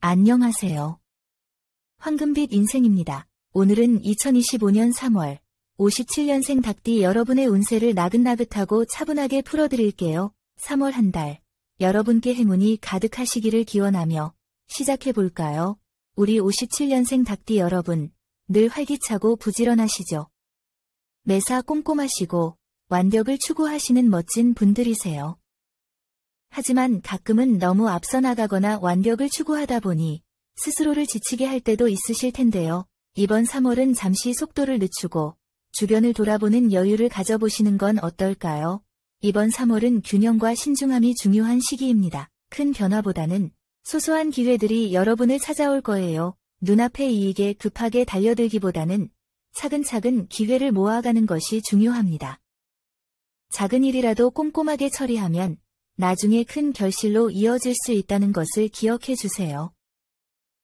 안녕하세요. 황금빛 인생입니다. 오늘은 2025년 3월 57년생 닭띠 여러분의 운세를 나긋나긋하고 차분하게 풀어드릴게요. 3월 한 달, 여러분께 행운이 가득하시기를 기원하며 시작해볼까요? 우리 57년생 닭띠 여러분, 늘 활기차고 부지런하시죠? 매사 꼼꼼하시고 완벽을 추구하시는 멋진 분들이세요. 하지만 가끔은 너무 앞서 나가거나 완벽을 추구하다 보니 스스로를 지치게 할 때도 있으실 텐데요. 이번 3월은 잠시 속도를 늦추고 주변을 돌아보는 여유를 가져보시는 건 어떨까요? 이번 3월은 균형과 신중함이 중요한 시기입니다. 큰 변화보다는 소소한 기회들이 여러분을 찾아올 거예요. 눈앞의 이익에 급하게 달려들기보다는 차근차근 기회를 모아가는 것이 중요합니다. 작은 일이라도 꼼꼼하게 처리하면 나중에 큰 결실로 이어질 수 있다는 것을 기억해 주세요.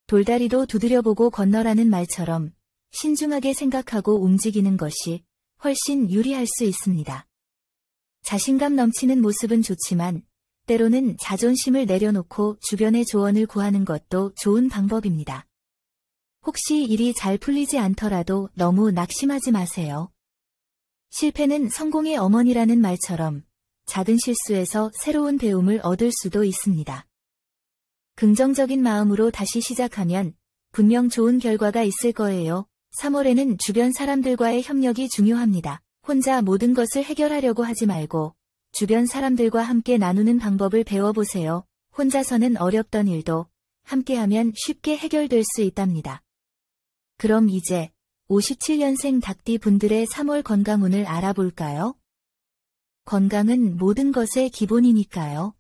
돌다리도 두드려보고 건너라는 말처럼 신중하게 생각하고 움직이는 것이 훨씬 유리할 수 있습니다. 자신감 넘치는 모습은 좋지만 때로는 자존심을 내려놓고 주변의 조언을 구하는 것도 좋은 방법입니다. 혹시 일이 잘 풀리지 않더라도 너무 낙심하지 마세요. 실패는 성공의 어머니라는 말처럼 작은 실수에서 새로운 배움을 얻을 수도 있습니다. 긍정적인 마음으로 다시 시작하면 분명 좋은 결과가 있을 거예요. 3월에는 주변 사람들과의 협력이 중요합니다. 혼자 모든 것을 해결하려고 하지 말고 주변 사람들과 함께 나누는 방법을 배워보세요. 혼자서는 어렵던 일도 함께하면 쉽게 해결될 수 있답니다. 그럼 이제 57년생 닭띠 분들의 3월 건강운을 알아볼까요? 건강은 모든 것의 기본이니까요.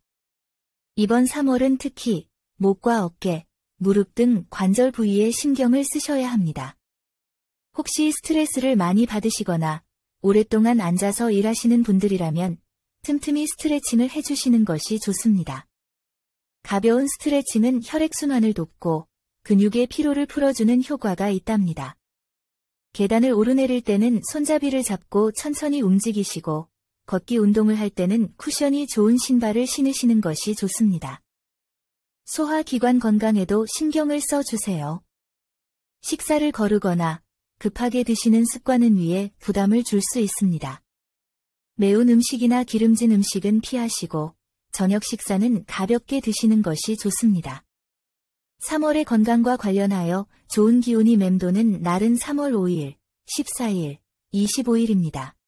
이번 3월은 특히 목과 어깨, 무릎 등 관절 부위에 신경을 쓰셔야 합니다. 혹시 스트레스를 많이 받으시거나 오랫동안 앉아서 일하시는 분들이라면 틈틈이 스트레칭을 해주시는 것이 좋습니다. 가벼운 스트레칭은 혈액순환을 돕고 근육의 피로를 풀어주는 효과가 있답니다. 계단을 오르내릴 때는 손잡이를 잡고 천천히 움직이시고 걷기 운동을 할 때는 쿠션이 좋은 신발을 신으시는 것이 좋습니다. 소화기관 건강에도 신경을 써주세요. 식사를 거르거나 급하게 드시는 습관은 위에 부담을 줄 수 있습니다. 매운 음식이나 기름진 음식은 피하시고 저녁 식사는 가볍게 드시는 것이 좋습니다. 3월의 건강과 관련하여 좋은 기운이 맴도는 날은 3월 5일, 14일, 25일입니다.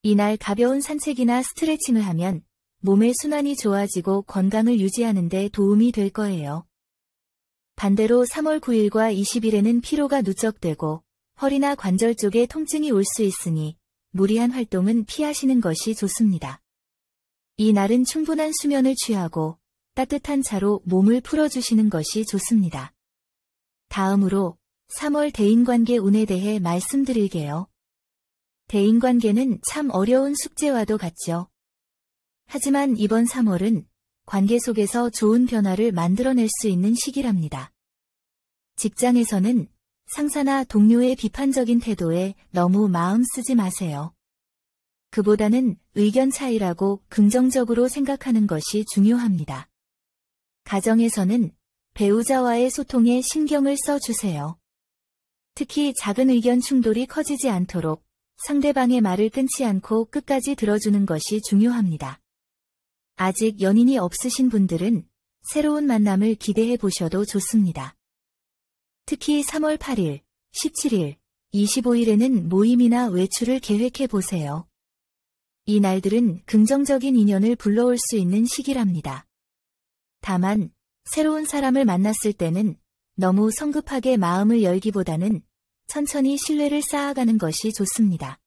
이날 가벼운 산책이나 스트레칭을 하면 몸의 순환이 좋아지고 건강을 유지하는 데 도움이 될 거예요. 반대로 3월 9일과 20일에는 피로가 누적되고 허리나 관절 쪽에 통증이 올 수 있으니 무리한 활동은 피하시는 것이 좋습니다. 이 날은 충분한 수면을 취하고 따뜻한 차로 몸을 풀어주시는 것이 좋습니다. 다음으로 3월 대인관계 운에 대해 말씀드릴게요. 대인관계는 참 어려운 숙제와도 같죠. 하지만 이번 3월은 관계 속에서 좋은 변화를 만들어낼 수 있는 시기랍니다. 직장에서는 상사나 동료의 비판적인 태도에 너무 마음 쓰지 마세요. 그보다는 의견 차이라고 긍정적으로 생각하는 것이 중요합니다. 가정에서는 배우자와의 소통에 신경을 써주세요. 특히 작은 의견 충돌이 커지지 않도록 상대방의 말을 끊지 않고 끝까지 들어주는 것이 중요합니다. 아직 연인이 없으신 분들은 새로운 만남을 기대해 보셔도 좋습니다. 특히 3월 8일, 17일, 25일에는 모임이나 외출을 계획해 보세요. 이 날들은 긍정적인 인연을 불러올 수 있는 시기랍니다. 다만 새로운 사람을 만났을 때는 너무 성급하게 마음을 열기보다는 천천히 신뢰를 쌓아가는 것이 좋습니다.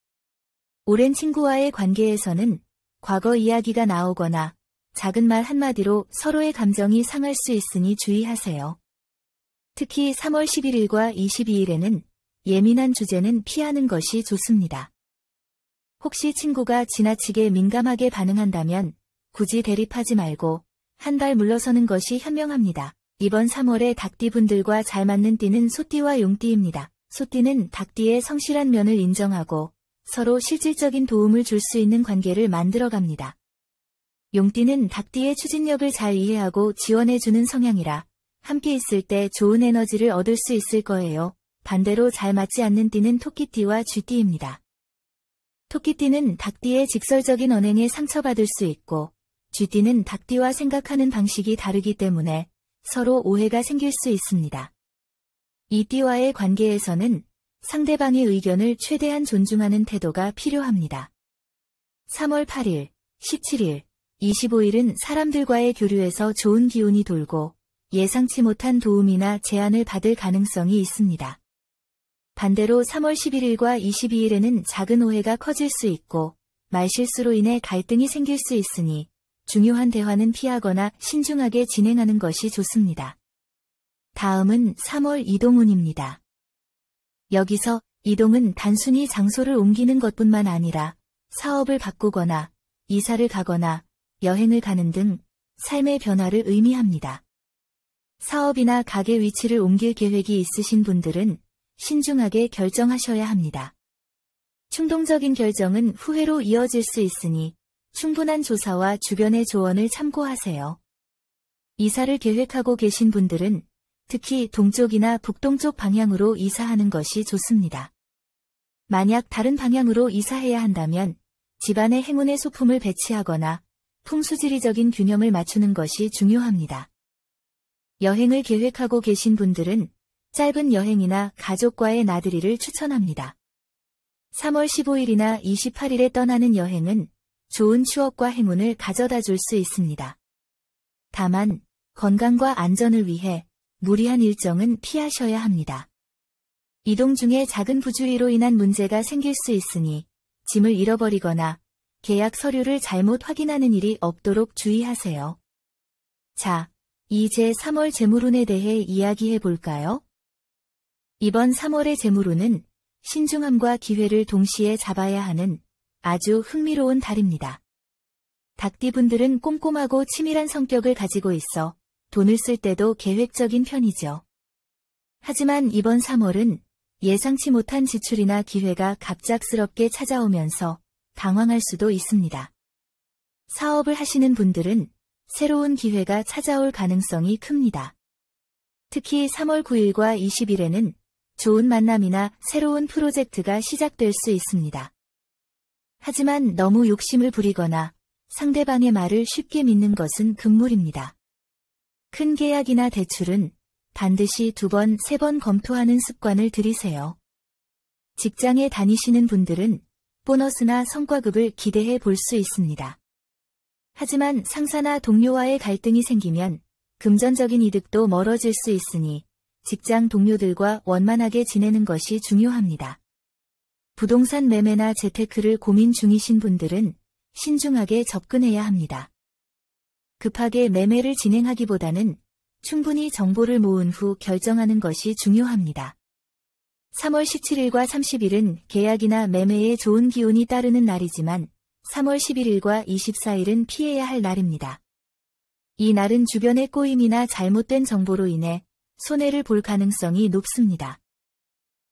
오랜 친구와의 관계에서는 과거 이야기가 나오거나 작은 말 한마디로 서로의 감정이 상할 수 있으니 주의하세요. 특히 3월 11일과 22일에는 예민한 주제는 피하는 것이 좋습니다. 혹시 친구가 지나치게 민감하게 반응한다면 굳이 대립하지 말고 한 발 물러서는 것이 현명합니다. 이번 3월에 닭띠분들과 잘 맞는 띠는 소띠와 용띠입니다. 소띠는 닭띠의 성실한 면을 인정하고 서로 실질적인 도움을 줄 수 있는 관계를 만들어갑니다. 용띠는 닭띠의 추진력을 잘 이해하고 지원해주는 성향이라 함께 있을 때 좋은 에너지를 얻을 수 있을 거예요. 반대로 잘 맞지 않는 띠는 토끼띠와 쥐띠입니다. 토끼띠는 닭띠의 직설적인 언행에 상처받을 수 있고, 쥐띠는 닭띠와 생각하는 방식이 다르기 때문에 서로 오해가 생길 수 있습니다. 이 띠와의 관계에서는 상대방의 의견을 최대한 존중하는 태도가 필요합니다. 3월 8일, 17일, 25일은 사람들과의 교류에서 좋은 기운이 돌고 예상치 못한 도움이나 제안을 받을 가능성이 있습니다. 반대로 3월 11일과 22일에는 작은 오해가 커질 수 있고 말실수로 인해 갈등이 생길 수 있으니 중요한 대화는 피하거나 신중하게 진행하는 것이 좋습니다. 다음은 3월 이동운입니다. 여기서 이동은 단순히 장소를 옮기는 것뿐만 아니라 사업을 바꾸거나 이사를 가거나 여행을 가는 등 삶의 변화를 의미합니다. 사업이나 가게 위치를 옮길 계획이 있으신 분들은 신중하게 결정하셔야 합니다. 충동적인 결정은 후회로 이어질 수 있으니 충분한 조사와 주변의 조언을 참고하세요. 이사를 계획하고 계신 분들은 특히 동쪽이나 북동쪽 방향으로 이사하는 것이 좋습니다. 만약 다른 방향으로 이사해야 한다면 집안에 행운의 소품을 배치하거나 풍수지리적인 균형을 맞추는 것이 중요합니다. 여행을 계획하고 계신 분들은 짧은 여행이나 가족과의 나들이를 추천합니다. 3월 15일이나 28일에 떠나는 여행은 좋은 추억과 행운을 가져다 줄 수 있습니다. 다만 건강과 안전을 위해 무리한 일정은 피하셔야 합니다. 이동 중에 작은 부주의로 인한 문제가 생길 수 있으니 짐을 잃어버리거나 계약 서류를 잘못 확인하는 일이 없도록 주의하세요. 자, 이제 3월 재물운에 대해 이야기해 볼까요? 이번 3월의 재물운은 신중함과 기회를 동시에 잡아야 하는 아주 흥미로운 달입니다. 닭띠분들은 꼼꼼하고 치밀한 성격을 가지고 있어 돈을 쓸 때도 계획적인 편이죠. 하지만 이번 3월은 예상치 못한 지출이나 기회가 갑작스럽게 찾아오면서 당황할 수도 있습니다. 사업을 하시는 분들은 새로운 기회가 찾아올 가능성이 큽니다. 특히 3월 9일과 20일에는 좋은 만남이나 새로운 프로젝트가 시작될 수 있습니다. 하지만 너무 욕심을 부리거나 상대방의 말을 쉽게 믿는 것은 금물입니다. 큰 계약이나 대출은 반드시 2번, 3번 검토하는 습관을 들이세요. 직장에 다니시는 분들은 보너스나 성과급을 기대해 볼 수 있습니다. 하지만 상사나 동료와의 갈등이 생기면 금전적인 이득도 멀어질 수 있으니 직장 동료들과 원만하게 지내는 것이 중요합니다. 부동산 매매나 재테크를 고민 중이신 분들은 신중하게 접근해야 합니다. 급하게 매매를 진행하기보다는 충분히 정보를 모은 후 결정하는 것이 중요합니다. 3월 17일과 30일은 계약이나 매매에 좋은 기운이 따르는 날이지만 3월 11일과 24일은 피해야 할 날입니다. 이 날은 주변의 꼬임이나 잘못된 정보로 인해 손해를 볼 가능성이 높습니다.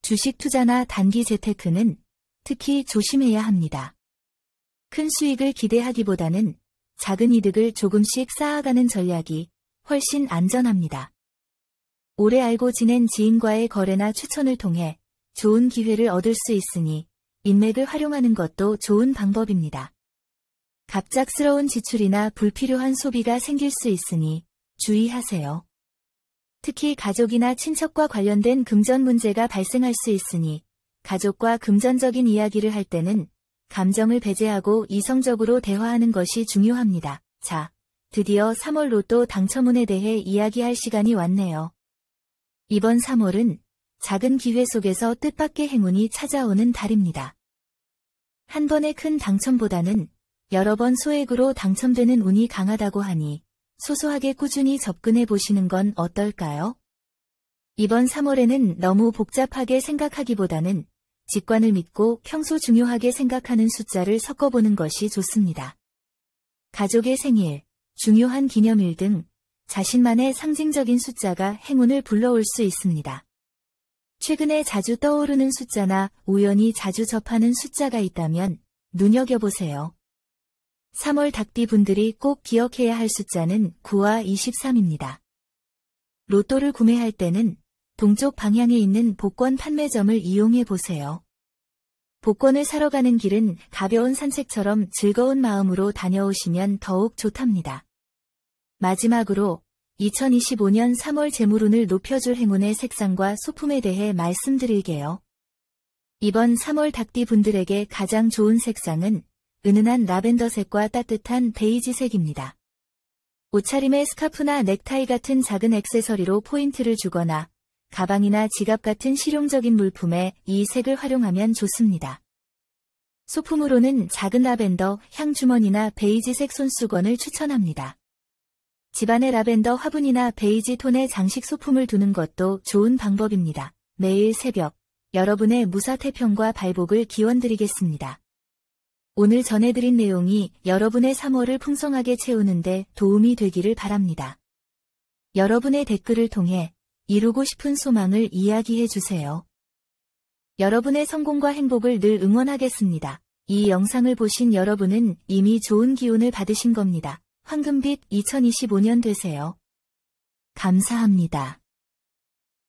주식 투자나 단기 재테크는 특히 조심해야 합니다. 큰 수익을 기대하기보다는 작은 이득을 조금씩 쌓아가는 전략이 훨씬 안전합니다. 오래 알고 지낸 지인과의 거래나 추천을 통해 좋은 기회를 얻을 수 있으니 인맥을 활용하는 것도 좋은 방법입니다. 갑작스러운 지출이나 불필요한 소비가 생길 수 있으니 주의하세요. 특히 가족이나 친척과 관련된 금전 문제가 발생할 수 있으니 가족과 금전적인 이야기를 할 때는 감정을 배제하고 이성적으로 대화하는 것이 중요합니다. 자, 드디어 3월 로또 당첨운에 대해 이야기할 시간이 왔네요. 이번 3월은 작은 기회 속에서 뜻밖의 행운이 찾아오는 달입니다. 한 번의 큰 당첨보다는 여러 번 소액으로 당첨되는 운이 강하다고 하니 소소하게 꾸준히 접근해 보시는 건 어떨까요? 이번 3월에는 너무 복잡하게 생각하기보다는 직관을 믿고 평소 중요하게 생각하는 숫자를 섞어보는 것이 좋습니다. 가족의 생일, 중요한 기념일 등 자신만의 상징적인 숫자가 행운을 불러올 수 있습니다. 최근에 자주 떠오르는 숫자나 우연히 자주 접하는 숫자가 있다면 눈여겨보세요. 3월 닭띠 분들이 꼭 기억해야 할 숫자는 9와 23입니다. 로또를 구매할 때는 동쪽 방향에 있는 복권 판매점을 이용해 보세요. 복권을 사러 가는 길은 가벼운 산책처럼 즐거운 마음으로 다녀오시면 더욱 좋답니다. 마지막으로 2025년 3월 재물운을 높여줄 행운의 색상과 소품에 대해 말씀드릴게요. 이번 3월 닭띠 분들에게 가장 좋은 색상은 은은한 라벤더색과 따뜻한 베이지색입니다. 옷차림에 스카프나 넥타이 같은 작은 액세서리로 포인트를 주거나 가방이나 지갑 같은 실용적인 물품에 이 색을 활용하면 좋습니다. 소품으로는 작은 라벤더 향주머니나 베이지색 손수건을 추천합니다. 집안에 라벤더 화분이나 베이지 톤의 장식 소품을 두는 것도 좋은 방법입니다. 매일 새벽 여러분의 무사태평과 발복을 기원드리겠습니다. 오늘 전해드린 내용이 여러분의 3월을 풍성하게 채우는데 도움이 되기를 바랍니다. 여러분의 댓글을 통해 이루고 싶은 소망을 이야기해 주세요. 여러분의 성공과 행복을 늘 응원하겠습니다. 이 영상을 보신 여러분은 이미 좋은 기운을 받으신 겁니다. 황금빛 2025년 되세요. 감사합니다.